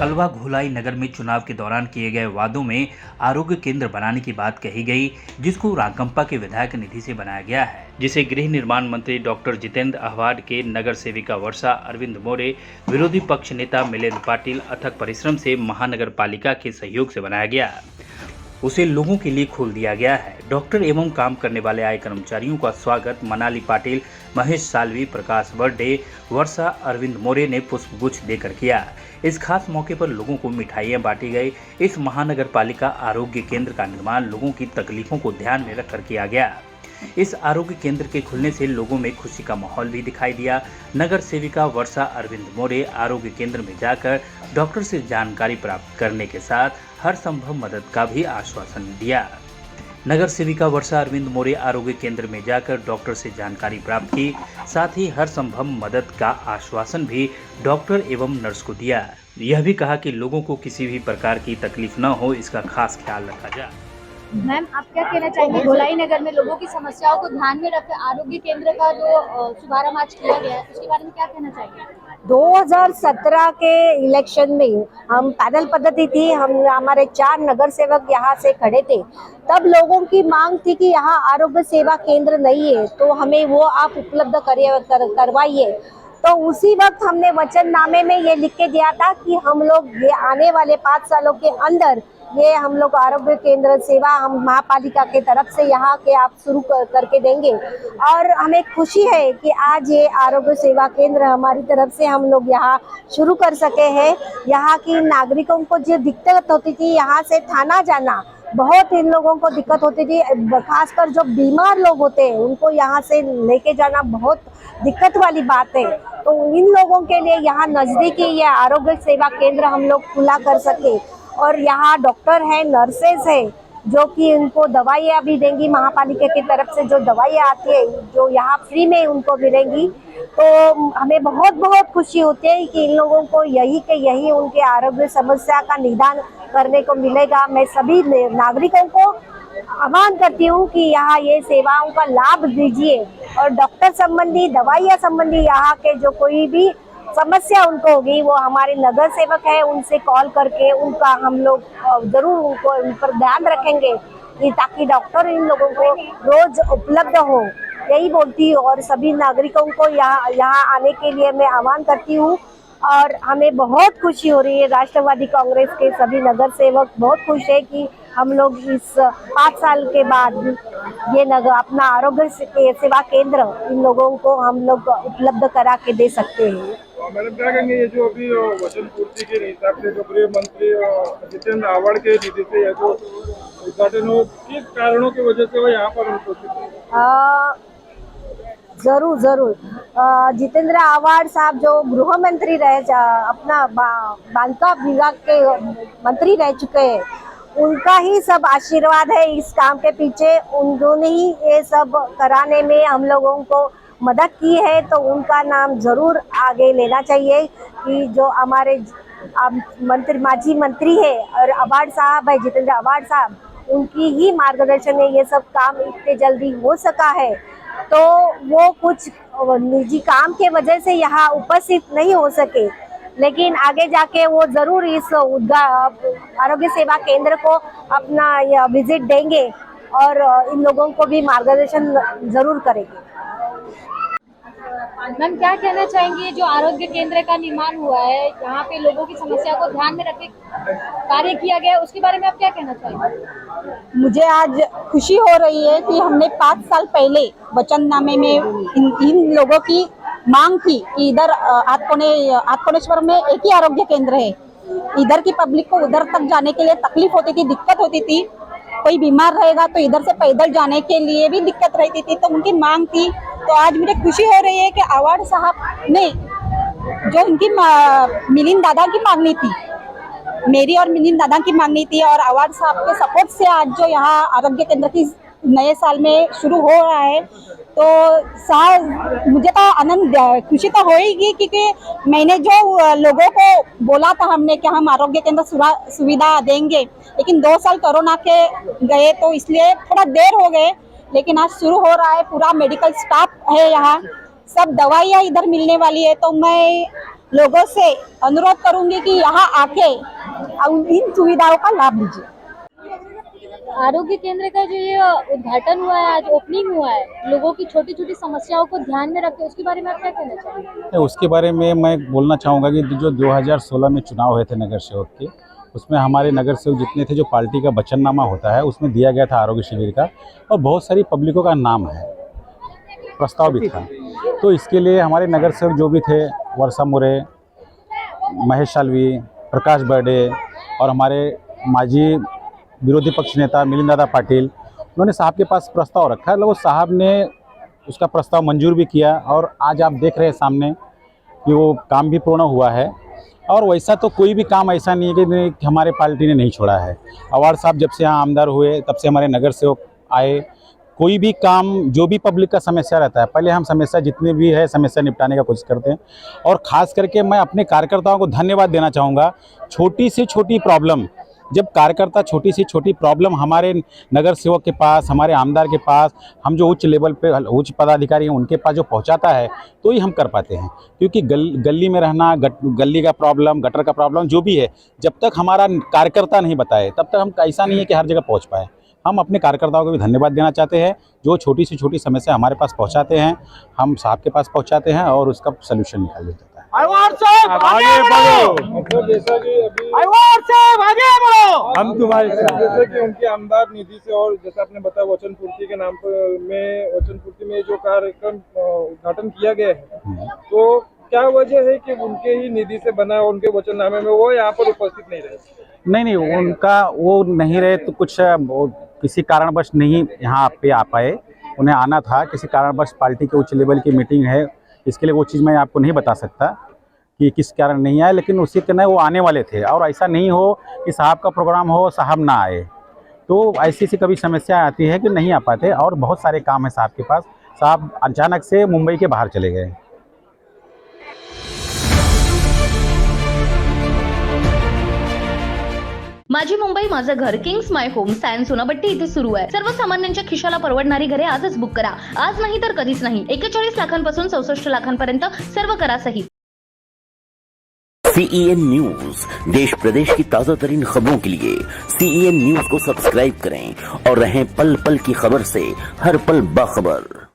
कलवा घोलाई नगर में चुनाव के दौरान किए गए वादों में आरोग्य केंद्र बनाने की बात कही गई, जिसको रामकंपा के विधायक निधि से बनाया गया है, जिसे गृह निर्माण मंत्री डॉक्टर जितेंद्र अहवाड के नगर सेविका वर्षा अरविंद मोरे, विरोधी पक्ष नेता मिलिंद पाटिल अथक परिश्रम से महानगर पालिका के सहयोग से बनाया गया। उसे लोगों के लिए खोल दिया गया है। डॉक्टर एवं काम करने वाले आए कर्मचारियों का स्वागत मनाली पाटिल, महेश सालवी, प्रकाश बर्डे, वर्षा अरविंद मोरे ने पुष्पगुच्छ देकर किया। इस खास मौके पर लोगों को मिठाइयां बांटी गई। इस महानगर पालिका आरोग्य केंद्र का निर्माण लोगों की तकलीफों को ध्यान में रखकर किया गया। इस आरोग्य केंद्र के खुलने से लोगों में खुशी का माहौल भी दिखाई दिया। नगर सेविका वर्षा अरविंद मोरे आरोग्य केंद्र में जाकर डॉक्टर से जानकारी प्राप्त करने के साथ हर संभव मदद का भी आश्वासन दिया। नगर सेविका वर्षा अरविंद मोरे आरोग्य केंद्र में जाकर डॉक्टर से जानकारी प्राप्त की, साथ ही हर संभव मदद का आश्वासन भी डॉक्टर एवं नर्स को दिया। यह भी कहा कि लोगों को किसी भी प्रकार की तकलीफ न हो, इसका खास ख्याल रखा जाए। मैम, आप क्या कहना चाहेंगे? घोलाई नगर में लोगों की समस्याओं को ध्यान में रखकर आरोग्य केंद्र का जो शुभारंभ आज किया गया है, उसके बारे में क्या कहना चाहेंगे? 2017 के इलेक्शन में हम पैदल पद्धति थी, हमारे 4 नगर सेवक यहाँ से खड़े थे। तब लोगों की मांग थी कि यहाँ आरोग्य सेवा केंद्र नहीं है, तो हमें वो आप उपलब्ध करवाइए। तो उसी वक्त हमने वचननामे में ये लिख के दिया था कि हम लोग ये आने वाले 5 सालों के अंदर ये हम लोग आरोग्य केंद्र सेवा हम महापालिका के तरफ से यहाँ के आप शुरू करके देंगे। और हमें खुशी है कि आज ये आरोग्य सेवा केंद्र हमारी तरफ से हम लोग यहाँ शुरू कर सके हैं। यहाँ की नागरिकों को जो दिक्कत होती थी यहाँ से थाना जाना, बहुत इन लोगों को दिक्कत होती थी, खासकर जो बीमार लोग होते हैं उनको यहाँ से लेके जाना बहुत दिक्कत वाली बात है। तो इन लोगों के लिए यहाँ नज़दीकी ये आरोग्य सेवा केंद्र हम लोग खुला कर सके। और यहाँ डॉक्टर है, नर्सेज है, जो कि उनको दवाइयाँ भी देंगी, महापालिका की तरफ से जो दवाइयाँ आती है जो यहाँ फ्री में उनको मिलेंगी। तो हमें बहुत बहुत खुशी होती है कि इन लोगों को यही के यही उनके आरोग्य समस्या का निदान करने को मिलेगा। मैं सभी नागरिकों को आह्वान करती हूँ कि यहाँ ये सेवाओं का लाभ दीजिए और डॉक्टर संबंधी, दवाइयाँ संबंधी यहाँ के जो कोई भी समस्या उनको होगी वो हमारे नगर सेवक है, उनसे कॉल करके उनका हम लोग जरूर उन पर ध्यान रखेंगे कि ताकि डॉक्टर इन लोगों को रोज उपलब्ध हो। यही बोलती हूँ और सभी नागरिकों को यहाँ आने के लिए मैं आह्वान करती हूँ। और हमें बहुत खुशी हो रही है, राष्ट्रवादी कांग्रेस के सभी नगर सेवक बहुत खुश है कि हम लोग इस 5 साल के बाद ये नगर अपना आरोग्य सेवा केंद्र इन लोगों को हम लोग उपलब्ध करा के दे सकते हैं। मैडम, क्या कहेंगे ये जो अभी वचन पूर्ति के हिसाब से जो गृह मंत्री जितेंद्र अहवाड के निधि से यह जो उद्घाटन हो, किस कारणों की वजह से वो यहाँ पर अनुपस्थित? जरूर जितेंद्र अहवाड साहब जो गृह मंत्री रहे, अपना बांधकाम विभाग के मंत्री रह चुके हैं, उनका ही सब आशीर्वाद है इस काम के पीछे। उन्होंने ही ये सब कराने में हम लोगों को मदद की है, तो उनका नाम जरूर आगे लेना चाहिए कि जो हमारे माजी मंत्री है और अहवाड साहब है, जितेंद्र अहवाड साहब, उनकी ही मार्गदर्शन में ये सब काम इतने जल्दी हो सका है। तो वो कुछ निजी काम के वजह से यहाँ उपस्थित नहीं हो सके, लेकिन आगे जाके वो जरूर इस आरोग्य सेवा केंद्र को अपना विजिट देंगे और इन लोगों को भी मार्गदर्शन जरूर करेंगे। मैम, क्या कहना चाहेंगे? जो आरोग्य केंद्र का निर्माण हुआ है, यहाँ पे लोगों की समस्या को ध्यान में रखकर कार्य किया गया है, उसके बारे में आप क्या कहना चाहेंगे? मुझे आज खुशी हो रही है कि हमने 5 साल पहले वचननामे में इन लोगों की मांग थी कि इधर आत्कोनेश्वर में एक ही आरोग्य केंद्र है। इधर की पब्लिक को उधर तक जाने के लिए तकलीफ होती थी, दिक्कत होती थी। कोई बीमार रहेगा तो इधर से पैदल जाने के लिए भी दिक्कत रहती थी, तो उनकी मांग थी। तो आज मुझे खुशी हो रही है कि अहवाड साहब ने जो उनकी मिलिंद दादा की मांगनी थी, मेरी और मिलिंद दादा की मांगनी थी, और अहवाड साहब के सपोर्ट से आज जो यहाँ आरोग्य केंद्र की नए साल में शुरू हो रहा है, तो मुझे तो आनंद खुशी तो होएगी, क्योंकि मैंने जो लोगों को बोला था हमने कि हम आरोग्य केंद्र सुविधा देंगे, लेकिन 2 साल कोरोना के गए तो इसलिए थोड़ा देर हो गए, लेकिन आज शुरू हो रहा है। पूरा मेडिकल स्टाफ है यहाँ, सब दवाइयाँ इधर मिलने वाली है। तो मैं लोगों से अनुरोध करूंगी कि यहाँ आके इन सुविधाओं का लाभ लीजिए। आरोग्य केंद्र का जो ये उद्घाटन हुआ है, आज ओपनिंग हुआ है, लोगों की छोटी छोटी समस्याओं को ध्यान में रखते उसके बारे में आप क्या कहना चाहेंगे? उसके बारे में मैं बोलना चाहूँगा कि जो 2016 में चुनाव हुए थे नगर सेवक के, उसमें हमारे नगर सेवक जितने थे, जो पार्टी का वचननामा होता है उसमें दिया गया था आरोग्य शिविर का, और बहुत सारी पब्लिकों का नाम है, प्रस्ताव भी था। तो इसके लिए हमारे नगर सेवक जो भी थे, वर्षा मोरे, महेश शालवी, प्रकाश बर्डे और हमारे माजी विरोधी पक्ष नेता मिलिंद दादा पाटिल, उन्होंने साहब के पास प्रस्ताव रखा है। लोग साहब ने उसका प्रस्ताव मंजूर भी किया और आज आप देख रहे हैं सामने कि वो काम भी पूर्ण हुआ है। और वैसा तो कोई भी काम ऐसा नहीं है कि हमारे पार्टी ने नहीं छोड़ा है। अवार्ड साहब जब से यहाँ आमदार हुए तब से हमारे नगर सेवक आए, कोई भी काम जो भी पब्लिक का समस्या रहता है, पहले हम समस्या जितने भी है समस्या निपटाने का कोशिश करते हैं। और ख़ास करके मैं अपने कार्यकर्ताओं को धन्यवाद देना चाहूँगा। छोटी से छोटी प्रॉब्लम, जब कार्यकर्ता छोटी से छोटी प्रॉब्लम हमारे नगर सेवक के पास, हमारे आमदार के पास, हम जो उच्च लेवल पे उच्च पदाधिकारी हैं उनके पास जो पहुंचाता है, तो ही हम कर पाते हैं। क्योंकि गली में रहना, गली का प्रॉब्लम, गटर का प्रॉब्लम जो भी है, जब तक हमारा कार्यकर्ता नहीं बताए तब तक हम ऐसा नहीं है कि हर जगह पहुँच पाए। हम अपने कार्यकर्ताओं को भी धन्यवाद देना चाहते हैं, जो छोटी से छोटी समस्या हमारे पास पहुँचाते हैं, हम साहब के पास पहुँचाते हैं और उसका सोल्यूशन निकाल देता है। आगे बढ़ो। मतलब जैसा कि अभी हम तुम्हारे साथ, जैसे कि उनके आमदार निधि से, और जैसा आपने बताया वचन पूर्ति के नाम पर में वचन पूर्ति में जो कार्यक्रम उद्घाटन किया गया है, तो क्या वजह है कि उनके ही निधि से बना उनके वचननामे में वो यहाँ पर उपस्थित नहीं रहे? नहीं, उनका वो नहीं रहे तो कुछ किसी कारणवश नहीं यहाँ पे आ पाए। उन्हें आना था, किसी कारणवश पार्टी के उच्च लेवल की मीटिंग है, इसके लिए वो चीज़ मैं आपको नहीं बता सकता कि किस कारण नहीं आए, लेकिन उसी तरह वो आने वाले थे। और ऐसा नहीं हो कि साहब का प्रोग्राम हो साहब ना आए, तो ऐसी सी कभी समस्या आती है कि नहीं आ पाते। और बहुत सारे काम है साहब के पास, साहब अचानक से मुंबई के बाहर चले गए। माझी मुंबई माझं घर, Kings my home, science Sonapatti इथे सुरू आहे। सर्वसामान्यांच्या खिशाला परवडणारी घरे आजच बुक करा। आज नाही तर कधीच नाही। 41 लाखांपासून 64 लाखांपर्यंत सर्व करा सहित। CEN न्यूज, देश प्रदेश की ताजा तरीन खबरों के लिए CEN न्यूज को सब्सक्राइब करें और रहें पल पल की खबर से हर पल बाखबर।